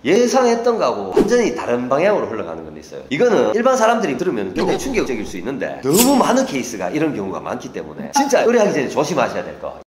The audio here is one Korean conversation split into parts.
예상했던 거하고 완전히 다른 방향으로 흘러가는 건 있어요. 이거는 일반 사람들이 들으면 굉장히 충격적일 수 있는데 너무 많은 케이스가 이런 경우가 많기 때문에 진짜 의뢰하기 전에 조심하셔야 될 거.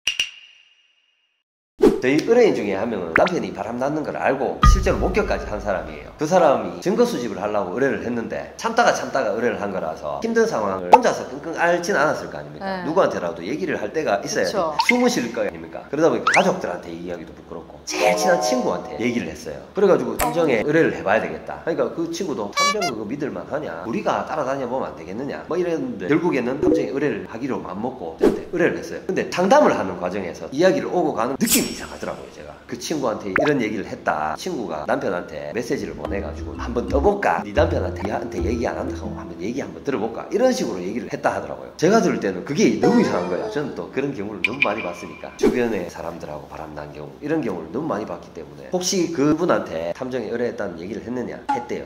저희 의뢰인 중에 한 명은 남편이 바람 났는 걸 알고 실제로 목격까지 한 사람이에요. 그 사람이 증거 수집을 하려고 의뢰를 했는데 참다가 의뢰를 한 거라서 힘든 상황을 혼자서 끙끙 앓진 않았을 거 아닙니까? 네. 누구한테라도 얘기를 할 때가 있어야지. 그쵸. 숨을 쉴 거 아닙니까? 그러다 보니까 가족들한테 얘기하기도 부끄럽고 제일 친한 친구한테 얘기를 했어요. 그래가지고 탐정에 의뢰를 해봐야 되겠다. 그러니까 그 친구도 탐정 그거 믿을만 하냐, 우리가 따라다녀 보면 안 되겠느냐 뭐 이랬는데 결국에는 탐정에 의뢰를 하기로 맘먹고 저한테 의뢰를 했어요. 근데 상담을 하는 과정에서 이야기를 오고 가는 느낌이 이상하더라고요. 제가 그 친구한테 이런 얘기를 했다. 친구가 남편한테 메시지를 보내가지고 한번 떠볼까, 네 남편한테 얘한테 얘기 안 한다고 한번 얘기 한번 들어볼까, 이런 식으로 얘기를 했다 하더라고요. 제가 들을 때는 그게 너무 이상한 거야. 저는 또 그런 경우를 너무 많이 봤으니까, 주변에 사람들하고 바람난 경우 이런 경우를 너무 많이 봤기 때문에 혹시 그분한테 탐정에 의뢰했다는 얘기를 했느냐 했대요.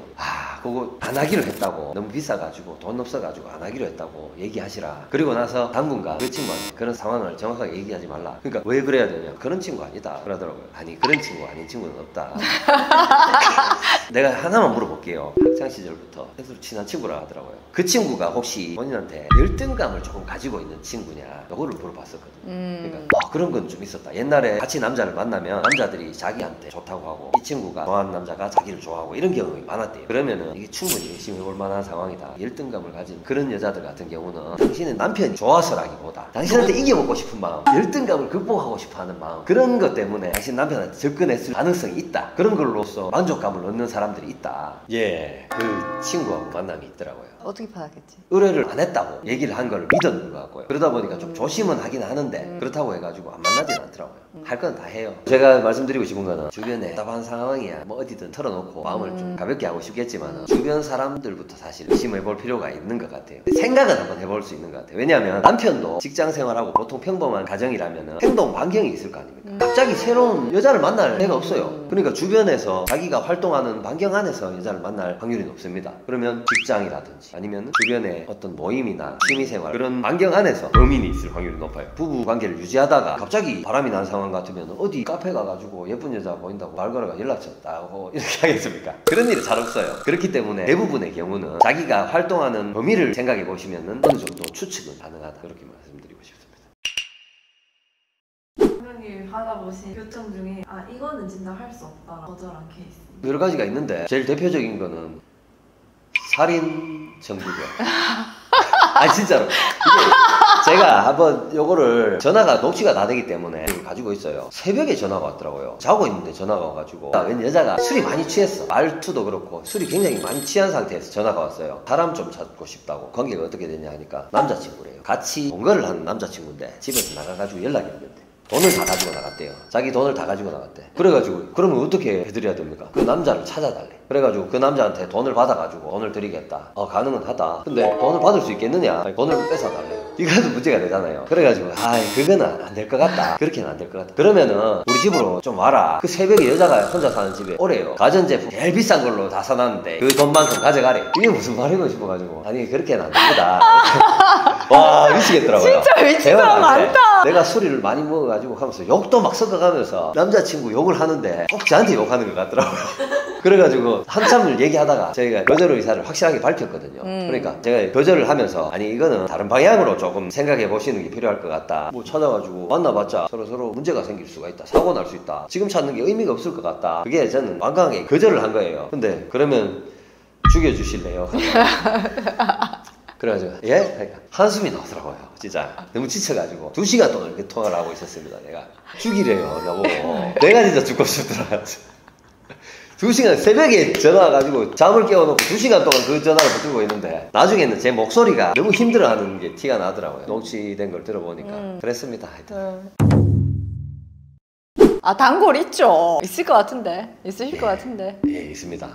그거 안 하기로 했다고, 너무 비싸가지고 돈 없어가지고 안 하기로 했다고 얘기하시라. 그리고 나서 당분간 그 친구한테 그런 상황을 정확하게 얘기하지 말라. 그러니까 왜 그래야 되냐, 그런 친구 아니다 그러더라고요. 아니 그런 친구 아닌 친구는 없다. 내가 하나만 물어볼게요. 학창시절부터 스스로 친한 친구라 하더라고요. 그 친구가 혹시 본인한테 열등감을 조금 가지고 있는 친구냐, 요거를 물어봤었거든요. 그러니까 그런 건 좀 있었다. 옛날에 같이 남자를 만나면 남자들이 자기한테 좋다고 하고 이 친구가 좋아하는 남자가 자기를 좋아하고 이런 경우가 많았대요. 그러면은 이게 충분히 의심해볼 만한 상황이다. 열등감을 가진 그런 여자들 같은 경우는 당신의 남편이 좋아서라기보다 당신한테 이겨먹고 싶은 마음, 열등감을 극복하고 싶어하는 마음, 그런 것 때문에 당신 남편한테 접근했을 가능성이 있다. 그런 걸로써 만족감을 얻는 사람들이 있다. 그 친구하고 만남이 있더라고요. 어떻게 받았겠지? 의뢰를 안 했다고 얘기를 한 걸 믿었는 것 같고요. 그러다 보니까 좀 조심은 하긴 하는데 그렇다고 해가지고 안 만나지는 않더라고요. 할 건 다 해요. 제가 말씀드리고 싶은 거는 주변에 답답한 상황이야 뭐 어디든 털어놓고 마음을 좀 가볍게 하고 싶겠지만 주변 사람들부터 사실 의심해볼 필요가 있는 것 같아요. 생각은 한번 해볼 수 있는 것 같아요. 왜냐하면 남편도 직장 생활하고 보통 평범한 가정이라면 행동 반경이 있을 거 아닙니까? 갑자기 새로운 여자를 만날 애가 없어요. 그러니까 주변에서 자기가 활동하는 반경 안에서 여자를 만날 확률이 높습니다. 그러면 직장이라든지 아니면 주변에 어떤 모임이나 취미생활 그런 반경 안에서 범인이 있을 확률이 높아요. 부부 관계를 유지하다가 갑자기 바람이 난 상황 같으면 어디 카페 가가지고 예쁜 여자 보인다고 말 걸어가 연락처 따고 이렇게 하겠습니까? 그런 일이 잘 없어요. 그렇기 때문에 대부분의 경우는 자기가 활동하는 범위를 생각해 보시면 어느 정도 추측은 가능하다, 그렇게 말씀드리고 싶습니다. 선생님이 받아보신 요청 중에 이거는 진짜 할 수 없다 거절한 케이스 여러 가지가 있는데 제일 대표적인 거는 살인 정도죠. 진짜로 이게 제가 한번 요거를 전화가 녹취가 다 되기 때문에 가지고 있어요. 새벽에 전화가 왔더라고요. 자고 있는데 전화가 와가지고 웬 여자가 술이 많이 취했어. 말투도 그렇고 술이 굉장히 많이 취한 상태에서 전화가 왔어요. 사람 좀 찾고 싶다고. 관계가 어떻게 되냐 하니까 남자친구래요. 같이 동거를 하는 남자친구인데 집에서 나가가지고 연락이 왔는데 돈을 다 가지고 나갔대요. 자기 돈을 다 가지고 나갔대. 그래가지고 그러면 어떻게 해드려야 됩니까? 그 남자를 찾아달래. 그래가지고 그 남자한테 돈을 받아가지고 돈을 드리겠다. 가능은 하다. 근데 돈을 받을 수 있겠느냐? 돈을 뺏어달래요. 이거도 문제가 되잖아요. 그래가지고 그거는 안 될 것 같다. 그렇게는 안 될 것 같다. 그러면은 우리 집으로 좀 와라. 그 새벽에 여자가 혼자 사는 집에 오래요. 가전제품 제일 비싼 걸로 다 사놨는데 그 돈만큼 가져가래. 이게 무슨 말이고 싶어가지고 그렇게는 안 됩니다. 와, 미치겠더라고요. 진짜 미친 사람 많다. 내가 술을 많이 먹어가지고 하면서 욕도 막 섞어가면서 남자친구 욕을 하는데 꼭 저한테 욕하는 것 같더라고요. 그래가지고 한참을 얘기하다가 저희가 거절 의사를 확실하게 밝혔거든요. 그러니까 제가 거절을 하면서 이거는 다른 방향으로 조금 생각해 보시는 게 필요할 것 같다. 뭐 찾아가지고 만나봤자 서로 문제가 생길 수가 있다. 사고 날 수 있다. 지금 찾는 게 의미가 없을 것 같다. 그게 저는 완강하게 거절을 한 거예요. 근데 그러면 죽여주실래요? 그래가지고 그러니까 한숨이 나오더라고요. 진짜 너무 지쳐가지고 2시간 동안 이렇게 통화를 하고 있었습니다. 내가 죽이래요 나보고. 내가 진짜 죽고 싶더라고요. 2시간 새벽에 전화 와가지고 잠을 깨워놓고 2시간 동안 그 전화를 붙들고 있는데 나중에는 제 목소리가 너무 힘들어하는 게 티가 나더라고요. 녹취된 걸 들어보니까 그랬습니다. 하여튼. 단골 있죠. 있을 것 같은데. 있으실 것 같은데. 있습니다.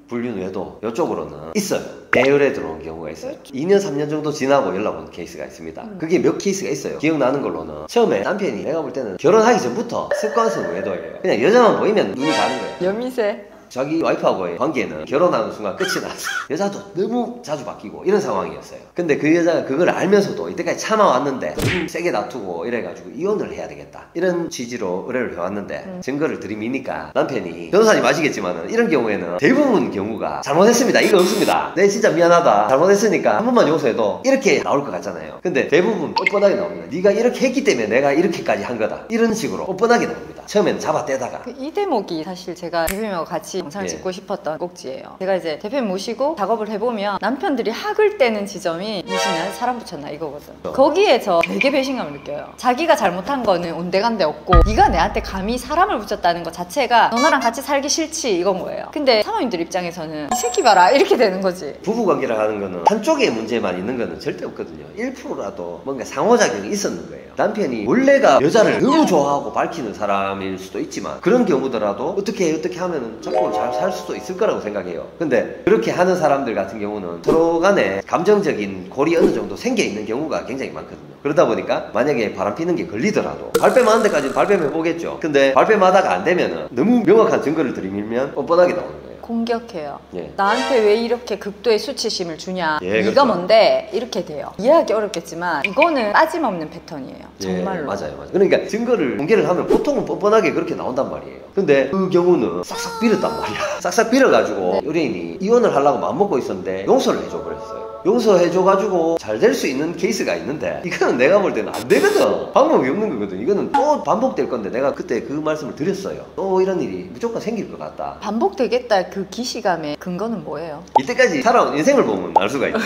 불륜 외에도 이쪽으로는 있어요. 대열에 들어온 경우가 있어요. 그렇죠. 2년 3년 정도 지나고 연락 온 케이스가 있습니다. 그게 몇 케이스가 있어요. 기억나는 걸로는 처음에 남편이 내가 볼 때는 결혼하기 전부터 습관성 외도예요. 그냥 여자만 보이면 눈이 가는 거예요. 여미새. 자기 와이프하고의 관계는 결혼하는 순간 끝이 났어. 여자도 너무 자주 바뀌고 이런 상황이었어요. 근데 그 여자가 그걸 알면서도 이때까지 참아왔는데 너무 세게 다투고 이래가지고 이혼을 해야 되겠다 이런 취지로 의뢰를 해왔는데 증거를 들이미니까 남편이, 변호사님 아시겠지만은 이런 경우에는 대부분 경우가 잘못했습니다 이거 없습니다, 네 진짜 미안하다, 잘못했으니까 한 번만 용서해도 이렇게 나올 것 같잖아요. 근데 대부분 뻔뻔하게 나옵니다. 네가 이렇게 했기 때문에 내가 이렇게까지 한 거다 이런 식으로 뻔뻔하게 나옵니다. 처음에는 잡아떼다가. 이 대목이 사실 제가 대표님하고 같이 영상을 찍고 싶었던 꼭지예요. 제가 이제 대표님 모시고 작업을 해보면 남편들이 학을 떼는 지점이 니신은 사람 붙였나 이거거든. 거기에서 되게 배신감을 느껴요. 자기가 잘못한 거는 온데간데 없고 네가 내한테 감히 사람을 붙였다는 것 자체가 너나랑 같이 살기 싫지 이건 거예요. 근데 사모님들 입장에서는 이 새끼 봐라 이렇게 되는 거지. 부부관계라 하는 거는 한쪽에 문제만 있는 거는 절대 없거든요. 1%라도 뭔가 상호작용이 있었는 거예요. 남편이 원래가 여자를 너무 좋아하고 밝히는 사람일 수도 있지만 그런 경우더라도 어떻게 하면은 자꾸 잘 살 수도 있을 거라고 생각해요. 근데 그렇게 하는 사람들 같은 경우는 서로 간에 감정적인 골이 어느 정도 생겨 있는 경우가 굉장히 많거든요. 그러다 보니까 만약에 바람 피는 게 걸리더라도 발뺌하는 데까지는 발뺌해 보겠죠. 근데 발뺌하다가 안 되면은 너무 명확한 증거를 들이밀면 뻔뻔하게 나오는 거예요. 공격해요. 예. 나한테 왜 이렇게 극도의 수치심을 주냐. 예, 네가 그렇죠. 뭔데 이렇게 돼요. 이해하기 어렵겠지만 이거는 빠짐없는 패턴이에요. 정말로. 예, 맞아요. 그러니까 증거를 공개를 하면 보통은 뻔뻔하게 그렇게 나온단 말이에요. 근데 그 경우는 싹싹 빌었단 말이야. 싹싹 빌어가지고 의뢰인이 이혼을 하려고 마음먹고 있었는데 용서를 해줘버렸어요. 용서해줘가지고 잘 될 수 있는 케이스가 있는데 이거는 내가 볼 때는 안 되거든. 방법이 없는 거거든. 이거는 또 반복될 건데 내가 그때 그 말씀을 드렸어요. 또 이런 일이 무조건 생길 것 같다. 반복되겠다 그 기시감의 근거는 뭐예요? 이때까지 살아온 인생을 보면 알 수가 있어요.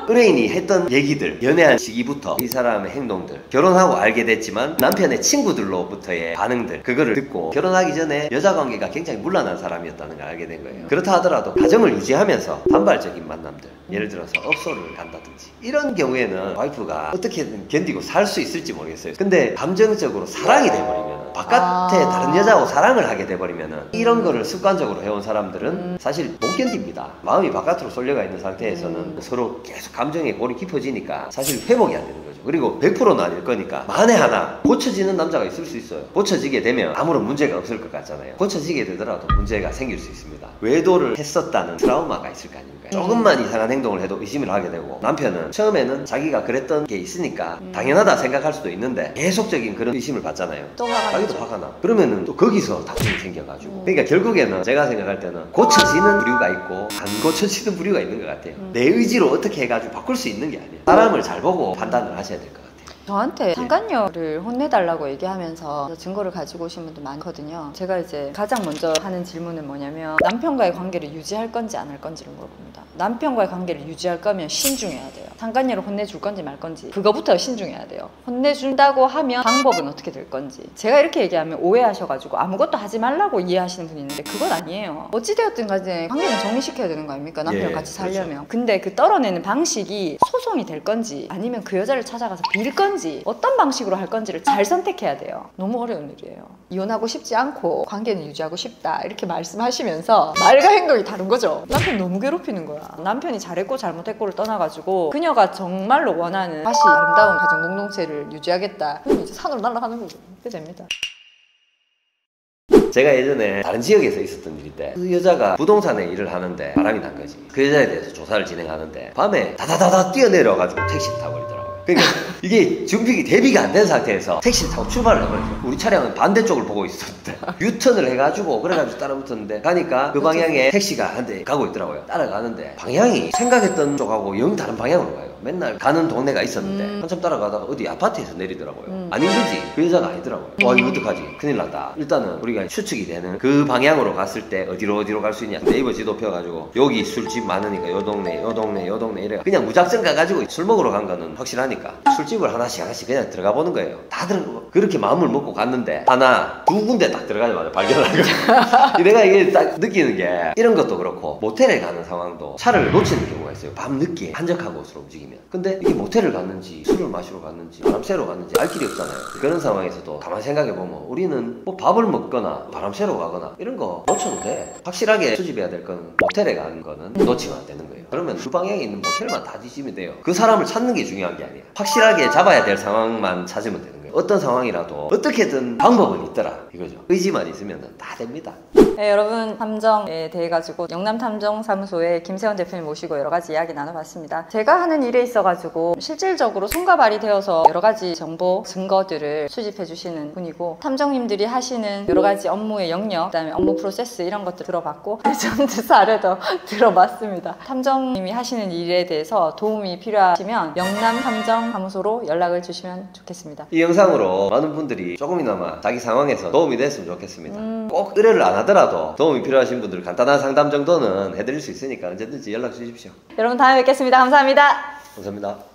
의뢰인이 했던 얘기들, 연애한 시기부터 이 사람의 행동들, 결혼하고 알게 됐지만 남편의 친구들로부터의 반응들, 그거를 듣고 결혼하기 전에 여자 관계가 굉장히 문란한 사람이었다는 걸 알게 된 거예요. 그렇다 하더라도 가정을 유지하면서 반발적인 만남들, 예를 들어서 업소를 간다든지 이런 경우에는 와이프가 어떻게든 견디고 살 수 있을지 모르겠어요. 근데 감정적으로 사랑이 돼버리면, 바깥에 다른 여자하고 사랑을 하게 돼버리면 이런 거를 습관적으로 해온 사람들은 사실 못 견딥니다. 마음이 바깥으로 쏠려가 있는 상태에서는 서로 계속 감정의 골이 깊어지니까 사실 회복이 안 되는 거죠. 그리고 100%는 아닐 거니까 만에 하나 고쳐지는 남자가 있을 수 있어요. 고쳐지게 되면 아무런 문제가 없을 것 같잖아요. 고쳐지게 되더라도 문제가 생길 수 있습니다. 외도를 했었다는 트라우마가 있을 거 아닙니까? 조금만 이상한 행동을 해도 의심을 하게 되고, 남편은 처음에는 자기가 그랬던 게 있으니까 당연하다 생각할 수도 있는데 계속적인 그런 의심을 받잖아요. 또 화가 자기도 나죠. 화가 나. 그러면은 또 거기서 다툼이 생겨가지고, 그러니까 결국에는 제가 생각할 때는 고쳐지는 부류가 있고 안 고쳐지는 부류가 있는 것 같아요. 내 의지로 어떻게 해가지고 바꿀 수 있는 게 아니에요. 사람을 잘 보고 판단을 하셔야 될 것 같아요. 저한테 상간녀를 혼내달라고 얘기하면서 증거를 가지고 오신 분도 많거든요. 제가 이제 가장 먼저 하는 질문은 뭐냐면 남편과의 관계를 유지할 건지 안 할 건지를 물어봅니다. 남편과의 관계를 유지할 거면 신중해야 돼요. 상간녀를 혼내줄 건지 말 건지 그거부터 신중해야 돼요. 혼내준다고 하면 방법은 어떻게 될 건지. 제가 이렇게 얘기하면 오해하셔가지고 아무것도 하지 말라고 이해하시는 분이 있는데 그건 아니에요. 어찌되었든 간에 관계는 정리시켜야 되는 거 아닙니까? 남편과 같이 살려면. 그렇죠. 근데 그 떨어내는 방식이 소송이 될 건지 아니면 그 여자를 찾아가서 빌 건지 어떤 방식으로 할 건지를 잘 선택해야 돼요. 너무 어려운 일이에요. 이혼하고 싶지 않고 관계는 유지하고 싶다 이렇게 말씀하시면서 말과 행동이 다른 거죠. 남편 너무 괴롭히는 거야. 남편이 잘했고 잘못했고를 떠나가지고 그녀가 정말로 원하는 다시 아름다운 가정 공동체를 유지하겠다. 그럼 이제 산으로 날아가는 거죠. 그게 됩니다. 제가 예전에 다른 지역에서 있었던 일인데, 그 여자가 부동산에 일을 하는데 바람이 난 거지. 그 여자에 대해서 조사를 진행하는데 밤에 다다다다 뛰어내려가지고 택시를 타고 버리더라고요. 그러니까 이게 대비가 안 된 상태에서 택시를 타고 출발을 해버렸어요. 우리 차량은 반대쪽을 보고 있었는데 유턴을 해가지고 그래가지고 따라붙었는데, 가니까 그 방향에 택시가 한 대 가고 있더라고요. 따라가는데 방향이 생각했던 쪽하고 영 다른 방향으로 가요. 맨날 가는 동네가 있었는데 한참 따라가다가 어디 아파트에서 내리더라고요. 아닌 거지. 그 여자가 아니더라고요. 와, 이거 어떡하지? 큰일 났다. 일단은 우리가 추측이 되는 그 방향으로 갔을 때 어디로 갈 수 있냐, 네이버 지도 펴가지고 여기 술집 많으니까 요 동네 이래 그냥 무작정 가가지고 술 먹으러 간 거는 확실하니까 술집을 하나씩 그냥 들어가 보는 거예요. 다들 그렇게 마음을 먹고 갔는데 하나 두 군데 딱 들어가자마자 발견한 거예요. 내가 이게 딱 느끼는 게, 이런 것도 그렇고 모텔에 가는 상황도 차를 놓치는 경우가 있어요. 밤 늦게 한적한 곳으로 움직이면. 근데 이게 모텔을 갔는지 술을 마시러 갔는지 바람 쐬러 갔는지 알 길이 없잖아요. 그런 상황에서도 가만히 생각해보면 우리는 뭐 밥을 먹거나 바람 쐬러 가거나 이런 거 놓쳐도 돼. 확실하게 수집해야 될 거는 모텔에 가는 거는 놓치면 안 되는 거예요. 그러면 그 방향에 있는 모텔만 다 뒤지면 돼요. 그 사람을 찾는 게 중요한 게 아니에요. 확실하게 잡아야 될 상황만 찾으면 되는 거예요. 어떤 상황이라도 어떻게든 방법은 있더라 이거죠. 의지만 있으면 다 됩니다. 네, 여러분 탐정에 대해 가지고 영남탐정사무소의 김세원 대표님 모시고 여러 가지 이야기 나눠봤습니다. 제가 하는 일에 있어가지고 실질적으로 손과 발이 되어서 여러 가지 정보, 증거들을 수집해 주시는 분이고, 탐정님들이 하시는 여러 가지 업무의 영역, 그다음에 업무 프로세스 이런 것들 들어봤고 레전드 사례도 들어봤습니다. 탐정님이 하시는 일에 대해서 도움이 필요하시면 영남탐정사무소로 연락을 주시면 좋겠습니다. 이 영상으로 많은 분들이 조금이나마 자기 상황에서 도움이 됐으면 좋겠습니다. 꼭 의뢰를 안 하더라도 도움이 필요하신 분들 간단한 상담 정도는 해드릴 수 있으니까 언제든지 연락 주십시오. 여러분 다음에 뵙겠습니다. 감사합니다. 감사합니다.